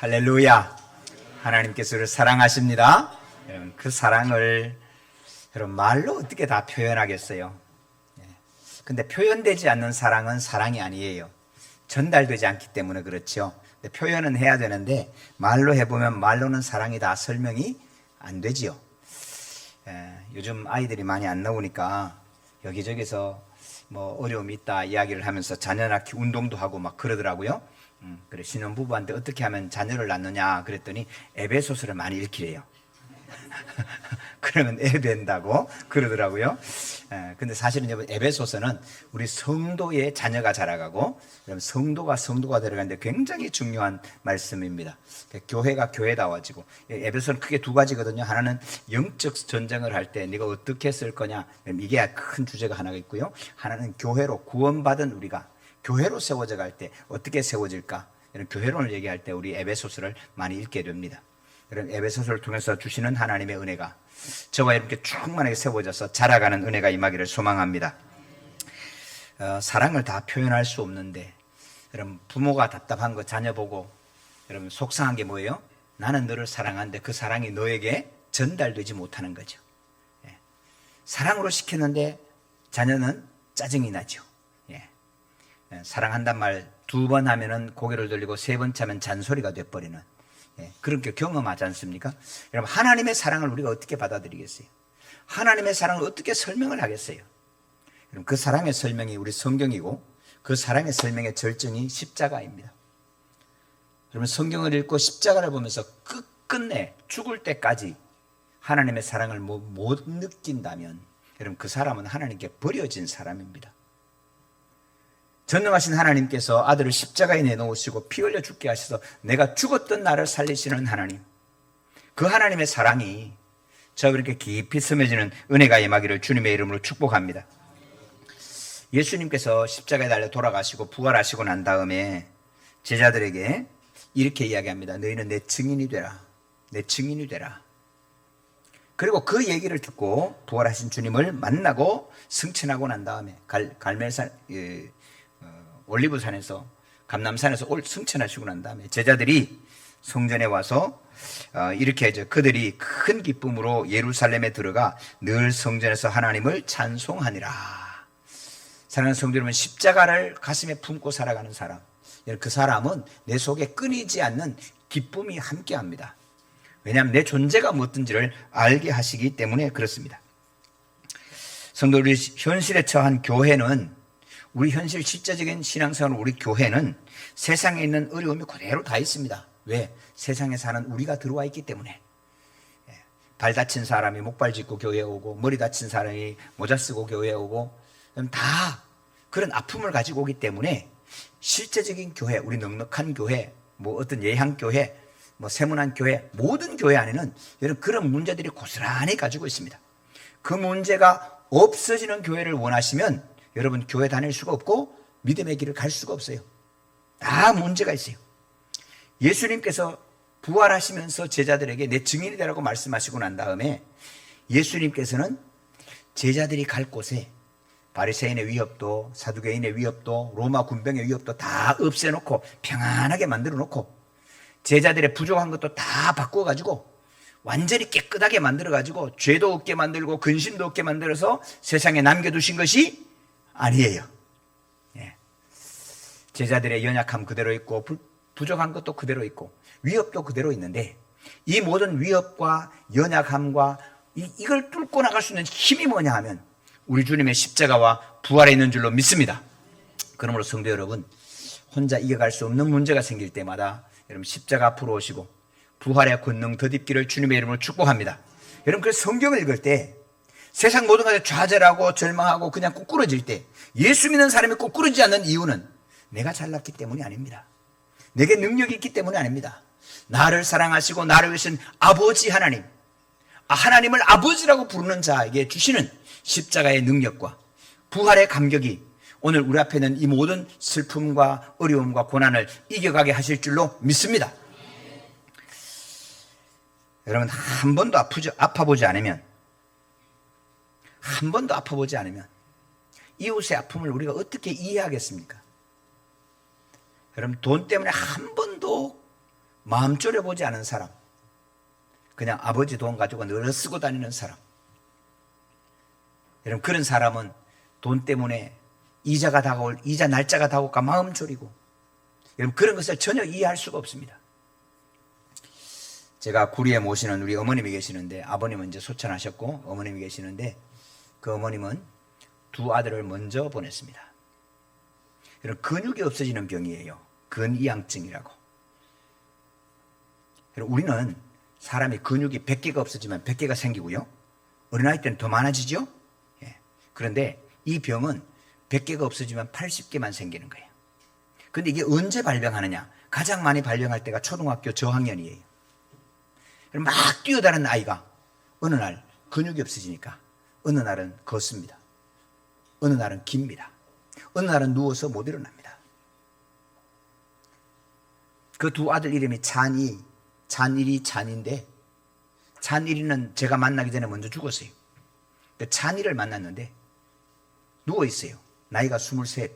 할렐루야. 하나님께서 우리를 사랑하십니다. 여러분, 그 사랑을 여러분 말로 어떻게 다 표현하겠어요? 근데 표현되지 않는 사랑은 사랑이 아니에요. 전달되지 않기 때문에 그렇죠. 근데 표현은 해야 되는데 말로 해보면 말로는 사랑이 다 설명이 안 되지요. 요즘 아이들이 많이 안 나오니까 여기저기서 뭐 어려움이 있다 이야기를 하면서 자녀 낳기 운동도 하고 막 그러더라고요. 그래, 신혼부부한테 어떻게 하면 자녀를 낳느냐 그랬더니 에베소서를 많이 읽히래요. 그러면 애 된다고 그러더라고요. 근데 사실은 여러분, 에베소서는 우리 성도의 자녀가 자라가고 성도가 들어가는데 굉장히 중요한 말씀입니다. 교회가 교회다워지고, 에베소는 크게 두 가지거든요. 하나는 영적 전쟁을 할 때 네가 어떻게 쓸 거냐, 이게 큰 주제가 하나가 있고요. 하나는 교회로 구원받은 우리가 교회로 세워져 갈 때 어떻게 세워질까, 이런 교회론을 얘기할 때 우리 에베소서를 많이 읽게 됩니다. 이런 에베소서를 통해서 주시는 하나님의 은혜가 저와 이렇게 충만하게 세워져서 자라가는 은혜가 임하기를 소망합니다. 사랑을 다 표현할 수 없는데, 여러분, 부모가 답답한 거 자녀 보고 여러분 속상한 게 뭐예요? 나는 너를 사랑하는데 그 사랑이 너에게 전달되지 못하는 거죠. 사랑으로 시켰는데 자녀는 짜증이 나죠. 사랑한단 말 두 번 하면은 고개를 돌리고 세 번 차면 잔소리가 돼버리는, 그렇게 경험하지 않습니까? 여러분, 하나님의 사랑을 우리가 어떻게 받아들이겠어요? 하나님의 사랑을 어떻게 설명을 하겠어요? 여러분, 그 사랑의 설명이 우리 성경이고 그 사랑의 설명의 절정이 십자가입니다. 여러분, 성경을 읽고 십자가를 보면서 끝끝내 죽을 때까지 하나님의 사랑을 못 느낀다면 여러분, 그 사람은 하나님께 버려진 사람입니다. 전능하신 하나님께서 아들을 십자가에 내놓으시고 피 흘려 죽게 하셔서 내가 죽었던 나를 살리시는 하나님, 그 하나님의 사랑이 저와 이렇게 깊이 스며지는 은혜가 임하기를 주님의 이름으로 축복합니다. 예수님께서 십자가에 달려 돌아가시고 부활하시고 난 다음에 제자들에게 이렇게 이야기합니다. 너희는 내 증인이 되라. 내 증인이 되라. 그리고 그 얘기를 듣고 부활하신 주님을 만나고 승천하고 난 다음에 갈멜산 올리브산에서 감람산에서 승천하시고 난 다음에 제자들이 성전에 와서 이렇게 하죠. 그들이 큰 기쁨으로 예루살렘에 들어가 늘 성전에서 하나님을 찬송하니라. 사랑하는 성도 여러분, 십자가를 가슴에 품고 살아가는 사람, 그 사람은 내 속에 끊이지 않는 기쁨이 함께합니다. 왜냐하면 내 존재가 무엇인지를 알게 하시기 때문에 그렇습니다. 성도, 우리 현실에 처한 교회는, 우리 현실 실제적인 신앙생활, 우리 교회는 세상에 있는 어려움이 그대로 다 있습니다. 왜? 세상에 사는 우리가 들어와 있기 때문에. 발 다친 사람이 목발 짚고 교회에 오고, 머리 다친 사람이 모자 쓰고 교회에 오고, 다 그런 아픔을 가지고 오기 때문에 실제적인 교회, 우리 넉넉한 교회, 뭐 어떤 예향교회, 뭐 세문안 교회, 모든 교회 안에는 여러분 그런 문제들이 고스란히 가지고 있습니다. 그 문제가 없어지는 교회를 원하시면 여러분 교회 다닐 수가 없고 믿음의 길을 갈 수가 없어요. 다 문제가 있어요. 예수님께서 부활하시면서 제자들에게 내 증인이 되라고 말씀하시고 난 다음에 예수님께서는 제자들이 갈 곳에 바리새인의 위협도, 사두개인의 위협도, 로마 군병의 위협도 다 없애놓고 평안하게 만들어 놓고 제자들의 부족한 것도 다 바꿔가지고 완전히 깨끗하게 만들어가지고 죄도 없게 만들고 근심도 없게 만들어서 세상에 남겨두신 것이 아니에요. 제자들의 연약함 그대로 있고 부족한 것도 그대로 있고 위협도 그대로 있는데, 이 모든 위협과 연약함과 이걸 뚫고 나갈 수 있는 힘이 뭐냐 하면 우리 주님의 십자가와 부활에 있는 줄로 믿습니다. 그러므로 성도 여러분, 혼자 이겨갈 수 없는 문제가 생길 때마다 여러분 십자가 앞으로 오시고 부활의 권능 덧입기를 주님의 이름으로 축복합니다. 여러분, 그 성경을 읽을 때 세상 모든 것에 좌절하고 절망하고 그냥 꾸꾸러질 때 예수 믿는 사람이 꾸꾸러지지 않는 이유는 내가 잘났기 때문이 아닙니다. 내게 능력이 있기 때문이 아닙니다. 나를 사랑하시고 나를 위하신 아버지 하나님, 하나님을 아버지라고 부르는 자에게 주시는 십자가의 능력과 부활의 감격이 오늘 우리 앞에 있는 이 모든 슬픔과 어려움과 고난을 이겨가게 하실 줄로 믿습니다. 여러분, 한 번도 아파보지 않으면 이웃의 아픔을 우리가 어떻게 이해하겠습니까? 여러분, 돈 때문에 한 번도 마음 졸여보지 않은 사람, 그냥 아버지 돈 가지고 늘 쓰고 다니는 사람, 여러분 그런 사람은 돈 때문에 이자 날짜가 다가올까 마음 졸이고, 여러분 그런 것을 전혀 이해할 수가 없습니다. 제가 구리에 모시는 우리 어머님이 계시는데, 아버님은 이제 소천하셨고 어머님이 계시는데, 그 어머님은 두 아들을 먼저 보냈습니다. 여러분 근육이 없어지는 병이에요. 근이양증이라고. 여러분 우리는 사람이 근육이 100개가 없어지면 100개가 생기고요, 어린아이 때는 더 많아지죠. 예. 그런데 이 병은 100개가 없어지면 80개만 생기는 거예요. 근데 이게 언제 발병하느냐? 가장 많이 발병할 때가 초등학교 저학년이에요. 막 뛰어다니는 아이가 어느 날 근육이 없어지니까 어느 날은 걷습니다. 어느 날은 깁니다. 어느 날은 누워서 못 일어납니다. 그 두 아들 이름이 잔일이, 잔인데, 잔일이는 제가 만나기 전에 먼저 죽었어요. 잔일을 만났는데 누워 있어요. 나이가 23.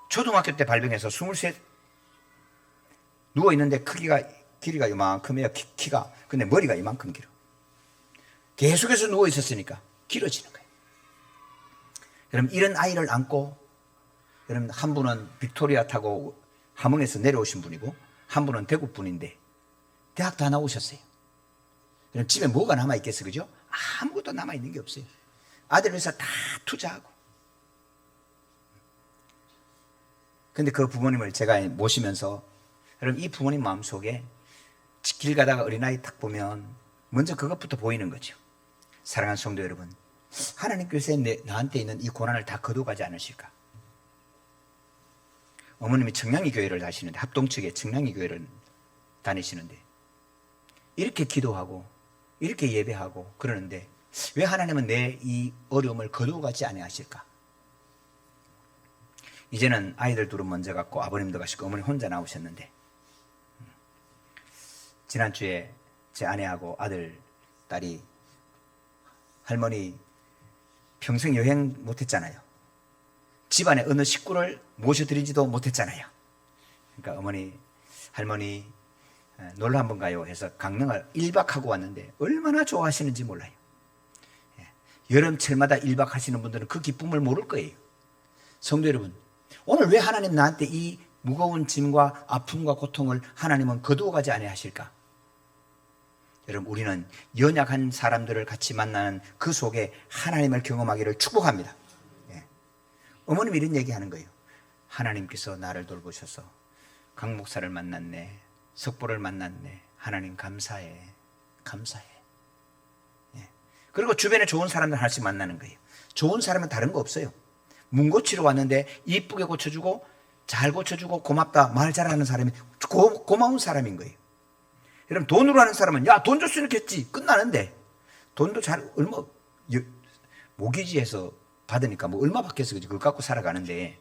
초등학교 때 발병해서 23. 누워 있는데 길이가 이만큼이에요. 키가. 근데 머리가 이만큼 길어. 계속해서 누워 있었으니까 길어지는 거예요. 여러분 이런 아이를 안고, 여러분 한 분은 빅토리아 타고 함흥에서 내려오신 분이고 한 분은 대구 분인데 대학 다 나오셨어요. 여러분 집에 뭐가 남아있겠어, 그죠? 아무것도 남아있는 게 없어요. 아들 회사 다 투자하고. 근데 그 부모님을 제가 모시면서, 여러분 이 부모님 마음속에 길 가다가 어린아이 딱 보면 먼저 그것부터 보이는 거죠. 사랑하는 성도 여러분, 하나님께서 나한테 있는 이 고난을 다 거둬가지 않으실까? 어머님이 청량리 교회를 다니시는데, 합동측에 청량리 교회를 다니시는데 이렇게 기도하고 이렇게 예배하고 그러는데 왜 하나님은 내 이 어려움을 거두어가지 아니하실까? 이제는 아이들 둘은 먼저 갔고 아버님도 가시고 어머니 혼자 나오셨는데, 지난주에 제 아내하고 아들, 딸이 할머니 평생 여행 못했잖아요. 집안에 어느 식구를 모셔드리지도 못했잖아요. 그러니까 어머니, 할머니 놀러 한번 가요 해서 강릉을 1박 하고 왔는데 얼마나 좋아하시는지 몰라요. 여름철마다 1박 하시는 분들은 그 기쁨을 모를 거예요. 성도 여러분, 오늘 왜 하나님 나한테 이 무거운 짐과 아픔과 고통을 하나님은 거두어가지 아니하실까? 여러분 우리는 연약한 사람들을 같이 만나는 그 속에 하나님을 경험하기를 축복합니다. 어머님이 이런 얘기하는 거예요. 하나님께서 나를 돌보셔서 강 목사를 만났네, 석보를 만났네, 하나님 감사해, 감사해. 그리고 주변에 좋은 사람들 하나씩 만나는 거예요. 좋은 사람은 다른 거 없어요. 문 고치러 왔는데 이쁘게 고쳐주고 잘 고쳐주고 고맙다 말 잘하는 사람이 고마운 사람인 거예요. 여러분 돈으로 하는 사람은 야 돈 줬으면 좋겠지 끝나는데, 돈도 잘 얼마 모기지에서 받으니까 뭐 얼마 받겠어, 그지? 그걸 갖고 살아가는데,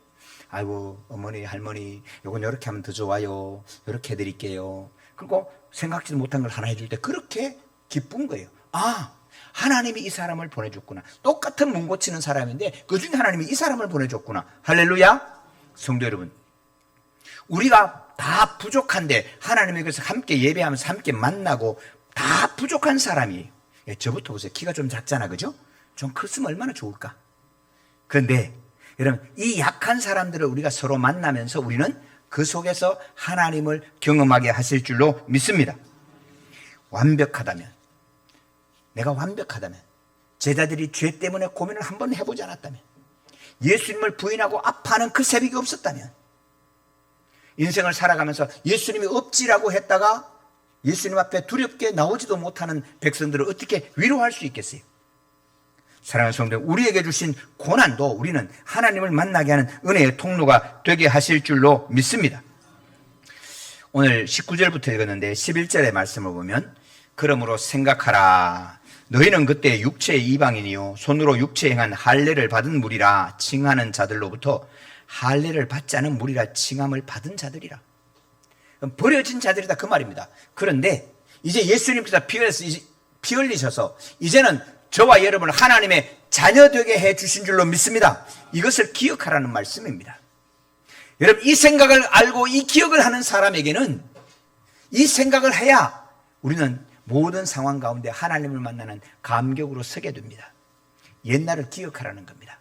아이고 어머니 할머니 요건 이렇게 하면 더 좋아요, 이렇게 해드릴게요. 그리고 생각지도 못한 걸 하나 해줄 때 그렇게 기쁜 거예요. 아, 하나님이 이 사람을 보내줬구나. 똑같은 문 고치는 사람인데 그중에 하나님이 이 사람을 보내줬구나. 할렐루야. 성도 여러분, 우리가 다 부족한데 하나님에게서 함께 예배하면서 함께 만나고 다 부족한 사람이에요. 저부터 보세요. 키가 좀 작잖아, 그죠? 좀 컸으면 얼마나 좋을까? 그런데 여러분 이 약한 사람들을 우리가 서로 만나면서 우리는 그 속에서 하나님을 경험하게 하실 줄로 믿습니다. 완벽하다면, 내가 완벽하다면, 제자들이 죄 때문에 고민을 한번 해보지 않았다면, 예수님을 부인하고 아파하는 그 새벽이 없었다면, 인생을 살아가면서 예수님이 없지라고 했다가 예수님 앞에 두렵게 나오지도 못하는 백성들을 어떻게 위로할 수 있겠어요? 사랑하는 성도, 우리에게 주신 고난도 우리는 하나님을 만나게 하는 은혜의 통로가 되게 하실 줄로 믿습니다. 오늘 19절부터 읽었는데 11절의 말씀을 보면, 그러므로 생각하라. 너희는 그때 육체의 이방인이요 손으로 육체에 행한 할례를 받은 무리라 칭하는 자들로부터 할례를 받지 않은 무리라 칭함을 받은 자들이라. 버려진 자들이다 그 말입니다. 그런데 이제 예수님께서 피 흘리셔서 이제는 저와 여러분을 하나님의 자녀 되게 해 주신 줄로 믿습니다. 이것을 기억하라는 말씀입니다. 여러분, 이 생각을 알고 이 기억을 하는 사람에게는 이 생각을 해야 우리는 모든 상황 가운데 하나님을 만나는 감격으로 서게 됩니다. 옛날을 기억하라는 겁니다.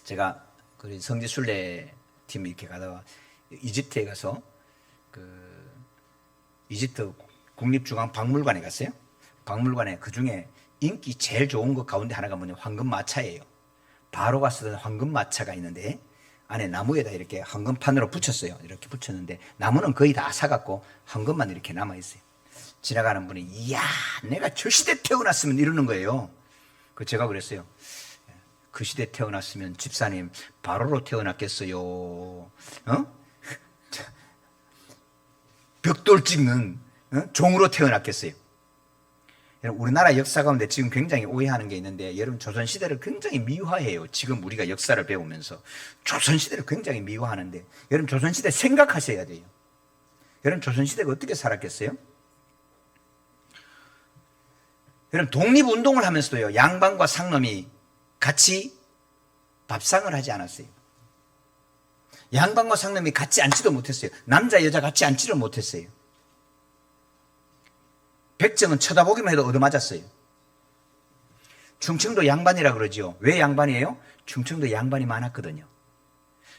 제가 그 성지순례 팀 이렇게 가다가 이집트에 가서 이집트 국립중앙박물관에 갔어요. 박물관에 그 중에 인기 제일 좋은 것 가운데 하나가 뭐냐, 황금마차예요. 바로가 쓰던 황금마차가 있는데 안에 나무에다 이렇게 황금판으로 붙였어요. 이렇게 붙였는데 나무는 거의 다 사갔고 황금만 이렇게 남아있어요. 지나가는 분이 이야, 내가 저 시대 태어났으면 이러는 거예요. 제가 그랬어요. 그 시대 태어났으면 집사님 바로로 태어났겠어요. 벽돌 찍는 종으로 태어났겠어요. 우리나라 역사 가운데 지금 굉장히 오해하는 게 있는데, 여러분, 조선시대를 굉장히 미화해요. 지금 우리가 역사를 배우면서 조선시대를 굉장히 미화하는데, 여러분, 조선시대 생각하셔야 돼요. 여러분, 조선시대가 어떻게 살았겠어요? 여러분, 독립운동을 하면서도요, 양반과 상놈이 같이 밥상을 하지 않았어요. 양반과 상놈이 같이 앉지도 못했어요. 남자 여자 같이 앉지를 못했어요. 백정은 쳐다보기만 해도 얻어맞았어요. 충청도 양반이라 그러지요. 왜 양반이에요? 충청도 양반이 많았거든요.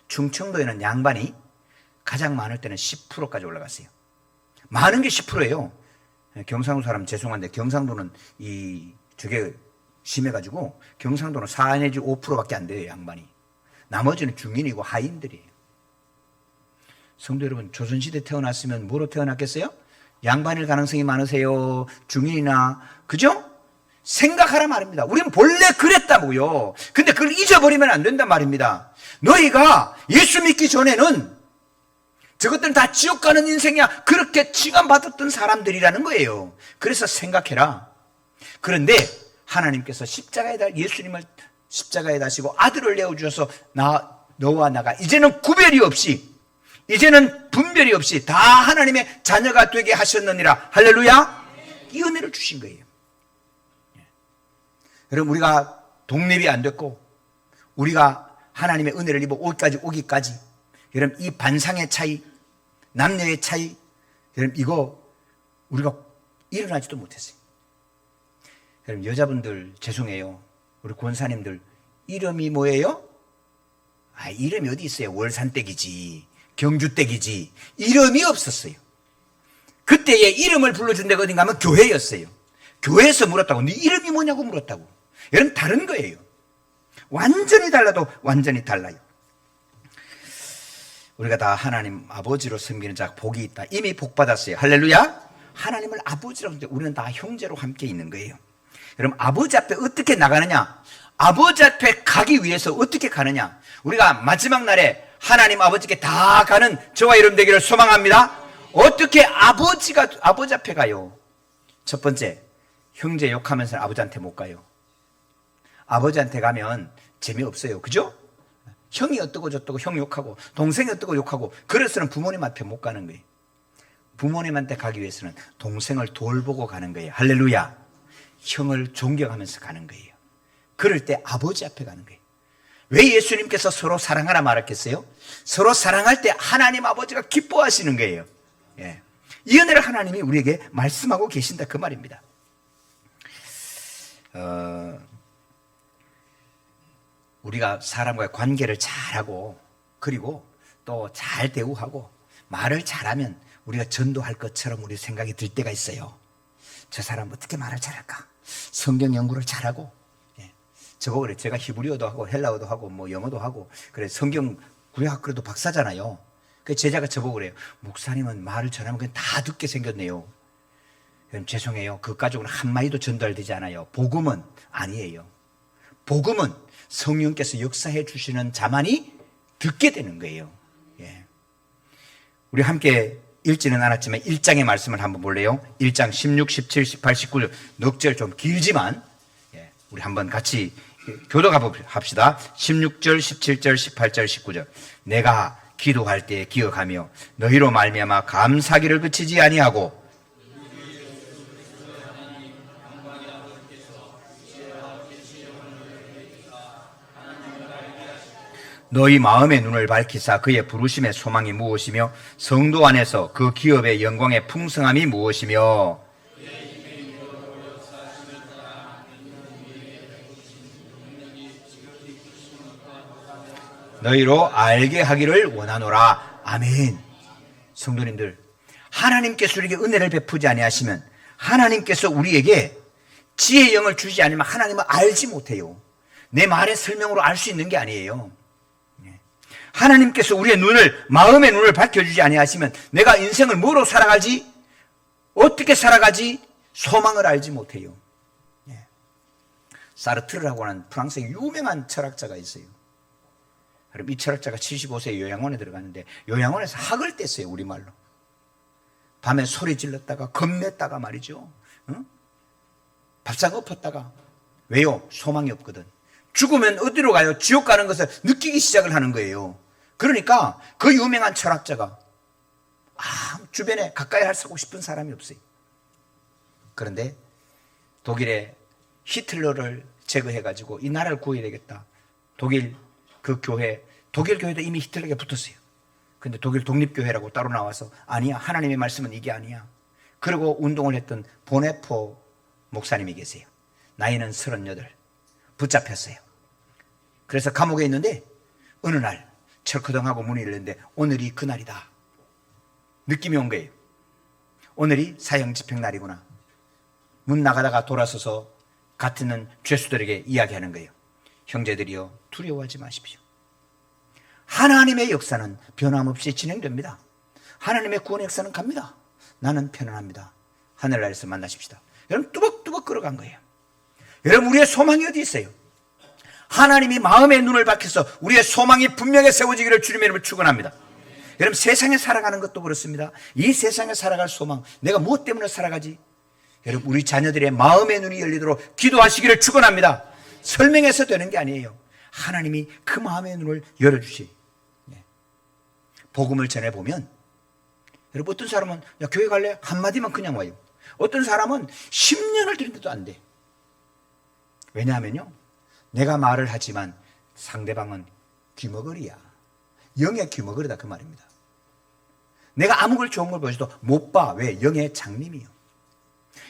충청도에는 양반이 가장 많을 때는 10%까지 올라갔어요. 많은 게 10%예요. 경상도 사람 죄송한데 경상도는 저게 심해가지고 경상도는 4 내지 5%밖에 안 돼요, 양반이. 나머지는 중인이고 하인들이에요. 성도 여러분, 조선시대 태어났으면 뭐로 태어났겠어요? 양반일 가능성이 많으세요? 중인이나, 그죠? 생각하라 말입니다. 우리는 본래 그랬다고요. 근데 그걸 잊어버리면 안 된단 말입니다. 너희가 예수 믿기 전에는 저것들은 다 지옥 가는 인생이야, 그렇게 취감받았던 사람들이라는 거예요. 그래서 생각해라. 그런데 하나님께서 예수님을 십자가에 다시고 아들을 내어주셔서 너와 나가 이제는 구별이 없이, 이제는 분별이 없이 다 하나님의 자녀가 되게 하셨느니라. 할렐루야. 이 은혜를 주신 거예요. 여러분, 우리가 독립이 안 됐고 우리가 하나님의 은혜를 입어 오기까지 여러분, 이 반상의 차이, 남녀의 차이, 여러분, 이거 우리가 일어나지도 못했어요. 여러분, 여자분들 죄송해요. 우리 권사님들 이름이 뭐예요? 이름이 어디 있어요? 월산댁이지, 경주댁이지. 이름이 없었어요. 그때의 이름을 불러준 데가 어딘가 하면 교회였어요. 교회에서 물었다고. 네 이름이 뭐냐고 물었다고. 여러분, 다른 거예요. 완전히 달라도 완전히 달라요. 우리가 다 하나님 아버지로 섬기는 자 복이 있다. 이미 복 받았어요. 할렐루야. 하나님을 아버지로, 우리는 다 형제로 함께 있는 거예요. 여러분, 아버지 앞에 어떻게 나가느냐? 아버지 앞에 가기 위해서 어떻게 가느냐? 우리가 마지막 날에 하나님 아버지께 다 가는 저와 여러분 되기를 소망합니다. 어떻게 아버지 앞에 가요? 첫 번째, 형제 욕하면서 아버지한테 못 가요. 아버지한테 가면 재미없어요. 그죠? 형이 어떠고 저떠고 형 욕하고, 동생이 어떠고 욕하고, 그래서는 부모님한테 못 가는 거예요. 부모님한테 가기 위해서는 동생을 돌보고 가는 거예요. 할렐루야. 형을 존경하면서 가는 거예요. 그럴 때 아버지 앞에 가는 거예요. 왜 예수님께서 서로 사랑하라 말했겠어요? 서로 사랑할 때 하나님 아버지가 기뻐하시는 거예요. 예. 이 은혜를 하나님이 우리에게 말씀하고 계신다, 그 말입니다. 우리가 사람과의 관계를 잘하고, 그리고 또 잘 대우하고 말을 잘하면 우리가 전도할 것처럼 우리 생각이 들 때가 있어요. 저 사람 어떻게 말을 잘할까? 성경 연구를 잘하고, 저거 그래. 제가 히브리어도 하고 헬라어도 하고 뭐 영어도 하고 그래. 성경 구약 그래도 박사잖아요. 그 제자가 저보고 그래요. 목사님은 말을 전하면 그냥 다 듣게 생겼네요. 죄송해요. 그 가족은 한마디도 전달되지 않아요. 복음은 아니에요. 복음은 성령께서 역사해 주시는 자만이 듣게 되는 거예요. 예. 우리 함께 읽지는 않았지만 1장의 말씀을 한번 볼래요? 1장 16, 17, 18, 19 넉 절 좀 길지만 우리 한번 같이 교도가 합시다. 16절, 17절, 18절, 19절. 내가 기도할 때 기억하며 너희로 말미암아 감사기를 그치지 아니하고 너희 마음의 눈을 밝히사 그의 부르심의 소망이 무엇이며 성도 안에서 그 기업의 영광의 풍성함이 무엇이며 너희로 알게 하기를 원하노라. 아멘. 성도님들, 하나님께서 우리에게 은혜를 베푸지 아니하시면, 하나님께서 우리에게 지혜의 영을 주지 않으면 하나님을 알지 못해요. 내 말의 설명으로 알 수 있는 게 아니에요. 하나님께서 우리의 눈을, 마음의 눈을 밝혀주지 아니하시면 내가 인생을 뭐로 살아가지, 어떻게 살아가지, 소망을 알지 못해요. 사르트르라고 하는 프랑스의 유명한 철학자가 있어요. 그럼 이 철학자가 75세에 요양원에 들어갔는데 요양원에서 학을 뗐어요. 우리말로. 밤에 소리 질렀다가 겁냈다가 말이죠. 밥상 엎었다가. 왜요? 소망이 없거든. 죽으면 어디로 가요? 지옥 가는 것을 느끼기 시작을 하는 거예요. 그러니까 그 유명한 철학자가 주변에 가까이 하고 싶은 사람이 없어요. 그런데 독일의 히틀러를 제거해가지고 이 나라를 구해야 되겠다. 독일 그 교회, 독일 교회도 이미 히틀러에게 붙었어요. 근데 독일 독립교회라고 따로 나와서 아니야, 하나님의 말씀은 이게 아니야. 그리고 운동을 했던 보네포 목사님이 계세요. 나이는 38, 붙잡혔어요. 그래서 감옥에 있는데 어느 날 철커덩하고 문이 열렸는데 오늘이 그날이다. 느낌이 온 거예요. 오늘이 사형 집행 날이구나. 문 나가다가 돌아서서 같은 죄수들에게 이야기하는 거예요. 형제들이여, 두려워하지 마십시오. 하나님의 역사는 변함없이 진행됩니다. 하나님의 구원의 역사는 갑니다. 나는 편안합니다. 하늘나라에서 만나십시다. 여러분, 뚜벅뚜벅 걸어간 거예요. 여러분, 우리의 소망이 어디 있어요? 하나님이 마음의 눈을 밝혀서 우리의 소망이 분명히 세워지기를 주님의 이름으로 축원합니다. 여러분, 세상에 살아가는 것도 그렇습니다. 이 세상에 살아갈 소망, 내가 무엇 때문에 살아가지? 여러분, 우리 자녀들의 마음의 눈이 열리도록 기도하시기를 축원합니다. 설명해서 되는 게 아니에요. 하나님이 그 마음의 눈을 열어주시. 복음을 전해보면, 여러분, 어떤 사람은 야, 교회 갈래? 한마디만 그냥 와요. 어떤 사람은 10년을 들인데도 안 돼. 왜냐하면요, 내가 말을 하지만 상대방은 귀머거리야. 영의 귀머거리다, 그 말입니다. 내가 아무 걸 좋은 걸 보여줘도 못 봐. 왜? 영의 장님이요.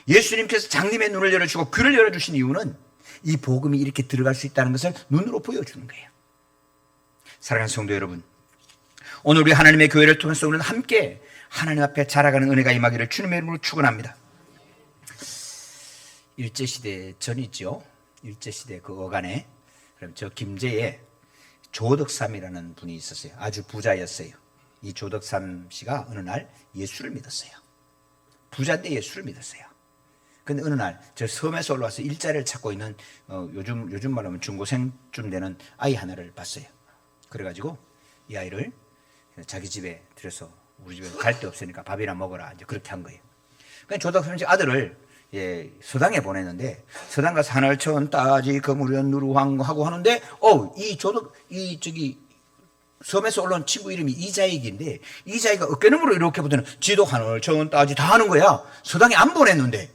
예수님께서 장님의 눈을 열어주고 귀를 열어주신 이유는 이 복음이 이렇게 들어갈 수 있다는 것을 눈으로 보여주는 거예요. 사랑하는 성도 여러분, 오늘 우리 하나님의 교회를 통해서 우리는 함께 하나님 앞에 자라가는 은혜가 임하기를 주님의 이름으로 축원합니다. 일제시대 전이죠. 일제시대 그 어간에 그럼 저 김제에 조덕삼이라는 분이 있었어요. 아주 부자였어요. 이 조덕삼 씨가 어느 날 예수를 믿었어요. 부자인데 예수를 믿었어요. 근데 어느 날 저 섬에서 올라와서 일자리를 찾고 있는 요즘 말하면 중고생쯤 되는 아이 하나를 봤어요. 그래가지고 이 아이를 자기 집에 들여서 우리 집에 갈 데 없으니까 밥이나 먹어라, 이제 그렇게 한 거예요. 그러니까 조덕삼 씨 아들을 서당에 보냈는데 서당 가서 하늘 천 따지 거무련 누루황 하고 하는데 섬에서 올라온 친구 이름이 이자익인데 이자익이 어깨너머로 이렇게 붙는 지도 하늘 천 따지 다 하는 거야. 서당에 안 보냈는데.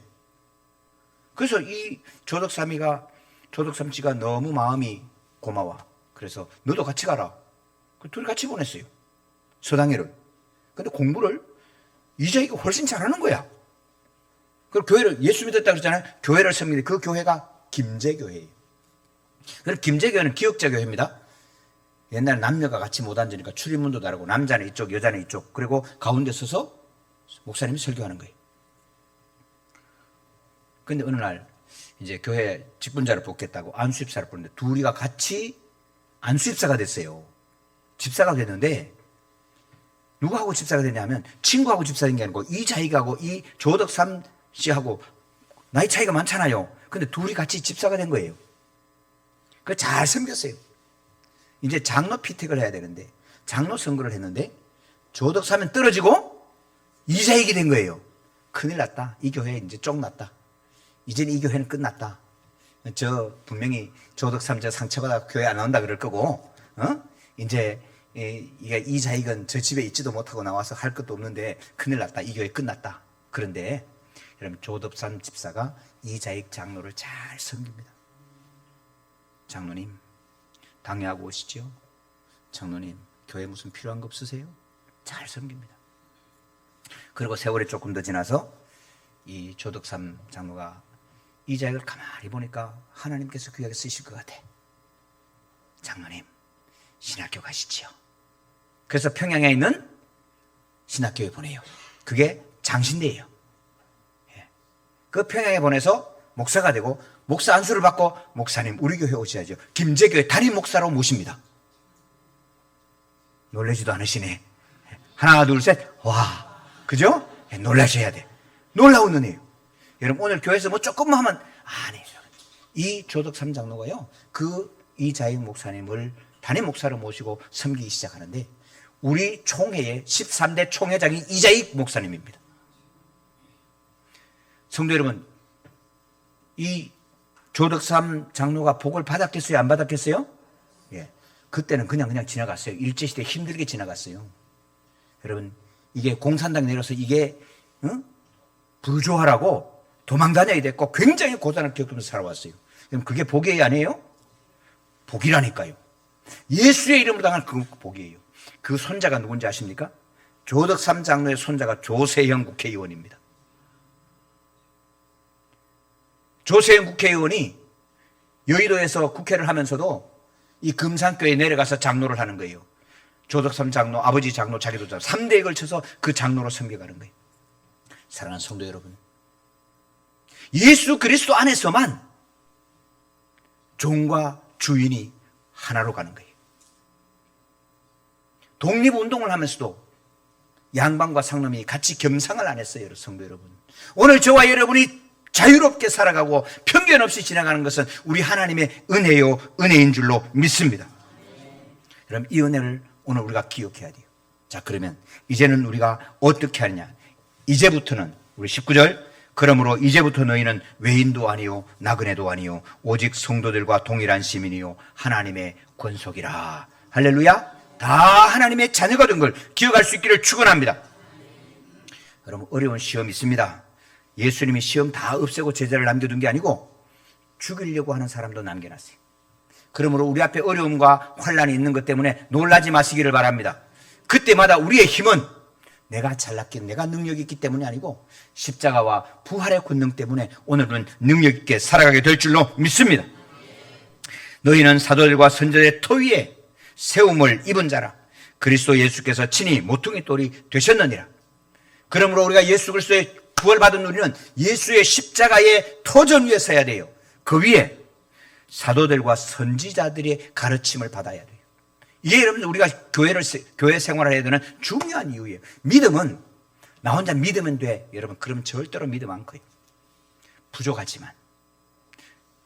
그래서 이 조덕삼씨가 너무 마음이 고마워. 그래서 너도 같이 가라. 둘이 같이 보냈어요. 서당회를. 근데 공부를 이자익이 훨씬 잘하는 거야. 그리고 교회를, 예수 믿었다 그러잖아요. 교회를 섬기는데 그 교회가 김제교회예요. 그래서 김제교회는 기역자교회입니다. 옛날에 남녀가 같이 못 앉으니까 출입문도 다르고 남자는 이쪽, 여자는 이쪽. 그리고 가운데 서서 목사님이 설교하는 거예요. 근데 어느 날 이제 교회 직분자를 뽑겠다고 안수입사를 뽑는데 둘이가 같이 안수입사가 됐어요. 집사가 됐는데 누구하고 집사가 됐냐면 친구하고 집사된 게 아니고 이자익하고 이 조덕삼 씨하고 나이 차이가 많잖아요. 근데 둘이 같이 집사가 된 거예요. 그 잘 섬겼어요. 이제 장로 피택을 해야 되는데 장로 선거를 했는데 조덕삼은 떨어지고 이자익이 된 거예요. 큰일 났다. 이 교회 이제 쫑났다. 이제는 이 교회는 끝났다. 저 분명히 조덕삼 저 상처받아 교회 안 나온다 그럴 거고, 이제 이자익은 저 집에 있지도 못하고 나와서 할 것도 없는데 큰일 났다. 이 교회 끝났다. 그런데 여러분, 조덕삼 집사가 이자익 장로를 잘 섬깁니다. 장로님, 당회하고 오시죠. 장로님, 교회 무슨 필요한 거 없으세요? 잘 섬깁니다. 그리고 세월이 조금 더 지나서 이 조덕삼 장로가 이 자식을 가만히 보니까 하나님께서 귀하게 쓰실 것 같아. 장로님, 신학교 가시지요. 그래서 평양에 있는 신학교에 보내요. 그게 장신대예요. 그 평양에 보내서 목사가 되고 목사 안수를 받고 목사님 우리 교회 오셔야죠. 김제교회 담임 목사로 모십니다. 놀라지도 않으시네. 하나 둘 셋, 와, 그죠? 놀라셔야 돼. 놀라운 은혜예요. 여러분 오늘 교회에서 뭐 조금만 하면 아니에요. 이 조덕삼 장로가요, 이자익 목사님을 담임 목사로 모시고 섬기기 시작하는데 우리 총회의 13대 총회장이 이자익 목사님입니다. 성도 여러분, 이 조덕삼 장로가 복을 받았겠어요? 안 받았겠어요? 예. 그때는 그냥 지나갔어요. 일제시대 힘들게 지나갔어요. 여러분, 이게 공산당 내려서 이게, 부조하라고 도망 다녀야 됐고 굉장히 고단을 겪으면서 살아왔어요. 그럼 그게 복이 아니에요? 복이라니까요. 예수의 이름으로 당한 그 복이에요. 그 손자가 누군지 아십니까? 조덕삼 장로의 손자가 조세형 국회의원입니다. 조세형 국회의원이 여의도에서 국회를 하면서도 이 금산교에 내려가서 장로를 하는 거예요. 조덕삼 장로, 아버지 장로, 자기도 장로, 3대에 걸쳐서 그 장로로 섬겨가는 거예요. 사랑하는 성도 여러분, 예수 그리스도 안에서만 종과 주인이 하나로 가는 거예요. 독립운동을 하면서도 양반과 상놈이 같이 겸상을 안 했어요. 성도 여러분, 오늘 저와 여러분이 자유롭게 살아가고 편견 없이 지나가는 것은 우리 하나님의 은혜요, 은혜인 줄로 믿습니다. 그럼 이 은혜를 오늘 우리가 기억해야 돼요. 자, 그러면 이제는 우리가 어떻게 하느냐? 이제부터는 우리 19절, 그러므로 이제부터 너희는 외인도 아니요 나그네도 아니요 오직 성도들과 동일한 시민이요 하나님의 권속이라. 할렐루야. 다 하나님의 자녀가 된 걸 기억할 수 있기를 축원합니다. 여러분, 어려운 시험이 있습니다. 예수님이 시험 다 없애고 제자를 남겨둔 게 아니고 죽이려고 하는 사람도 남겨놨어요. 그러므로 우리 앞에 어려움과 환난이 있는 것 때문에 놀라지 마시기를 바랍니다. 그때마다 우리의 힘은 내가 잘났기, 내가 능력이 있기 때문이 아니고 십자가와 부활의 권능 때문에 오늘은 능력 있게 살아가게 될 줄로 믿습니다. 너희는 사도들과 선지자의 터 위에 세움을 입은 자라. 그리스도 예수께서 친히 모퉁이 돌이 되셨느니라. 그러므로 우리가 예수 그리스도의 부활받은 우리는 예수의 십자가의 터전 위에 서야 돼요. 그 위에 사도들과 선지자들의 가르침을 받아야 돼요. 이게 여러분 우리가 교회 생활을 해야 되는 중요한 이유예요. 믿음은 나 혼자 믿으면 돼. 여러분, 그러면 절대로 믿음 안 커요. 부족하지만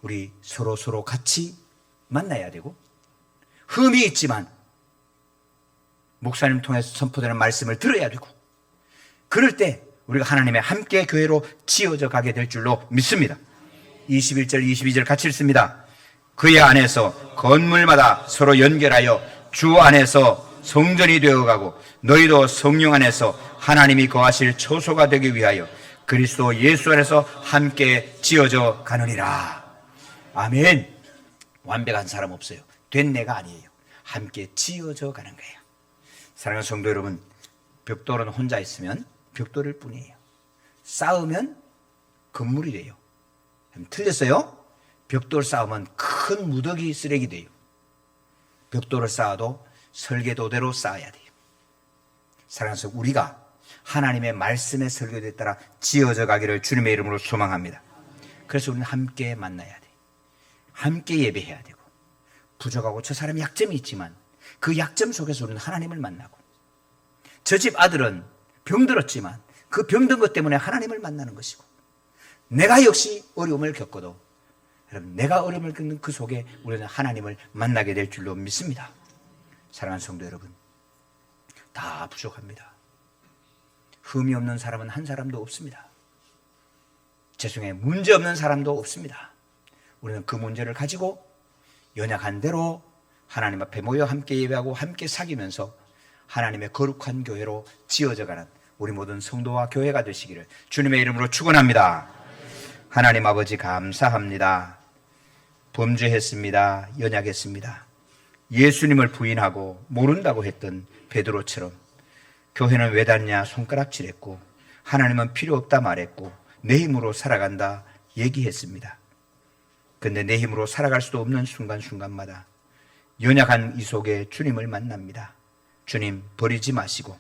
우리 서로 같이 만나야 되고, 흠이 있지만 목사님 통해서 선포되는 말씀을 들어야 되고, 그럴 때 우리가 하나님의 함께 교회로 지어져 가게 될 줄로 믿습니다. 21절 22절 같이 읽습니다. 그의 안에서 건물마다 서로 연결하여 주 안에서 성전이 되어가고 너희도 성령 안에서 하나님이 거하실 처소가 되기 위하여 그리스도 예수 안에서 함께 지어져 가느니라. 아멘. 완벽한 사람 없어요. 된 내가 아니에요. 함께 지어져 가는 거예요. 사랑하는 성도 여러분, 벽돌은 혼자 있으면 벽돌일 뿐이에요. 쌓으면 건물이 돼요. 틀렸어요? 벽돌 쌓으면 큰 무더기 쓰레기 돼요. 벽돌을 쌓아도 설계도대로 쌓아야 돼요. 사랑해서 우리가 하나님의 말씀의 설계도에 따라 지어져 가기를 주님의 이름으로 소망합니다. 그래서 우리는 함께 만나야 돼요. 함께 예배해야 되고, 부족하고 저 사람이 약점이 있지만 그 약점 속에서 우리는 하나님을 만나고, 저 집 아들은 병들었지만 그 병든 것 때문에 하나님을 만나는 것이고, 내가 역시 어려움을 겪어도 여러분, 내가 어려움을 겪는 그 속에 우리는 하나님을 만나게 될 줄로 믿습니다. 사랑하는 성도 여러분, 다 부족합니다. 흠이 없는 사람은 한 사람도 없습니다. 죄송해요, 문제 없는 사람도 없습니다. 우리는 그 문제를 가지고 연약한 대로 하나님 앞에 모여 함께 예배하고 함께 사귀면서 하나님의 거룩한 교회로 지어져가는 우리 모든 성도와 교회가 되시기를 주님의 이름으로 축원합니다. 하나님 아버지 감사합니다. 범죄했습니다. 연약했습니다. 예수님을 부인하고 모른다고 했던 베드로처럼 교회는 왜 닿냐 손가락질했고 하나님은 필요 없다 말했고 내 힘으로 살아간다 얘기했습니다. 근데 내 힘으로 살아갈 수도 없는 순간순간마다 연약한 이 속에 주님을 만납니다. 주님 버리지 마시고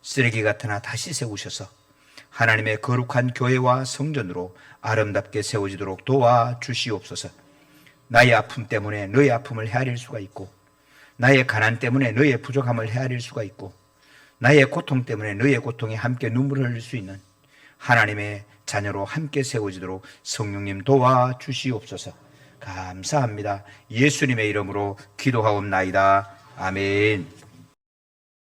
쓰레기 같으나 다시 세우셔서 하나님의 거룩한 교회와 성전으로 아름답게 세워지도록 도와주시옵소서. 나의 아픔 때문에 너의 아픔을 헤아릴 수가 있고 나의 가난 때문에 너의 부족함을 헤아릴 수가 있고 나의 고통 때문에 너의 고통에 함께 눈물을 흘릴 수 있는 하나님의 자녀로 함께 세워지도록 성령님 도와주시옵소서. 감사합니다. 예수님의 이름으로 기도하옵나이다. 아멘.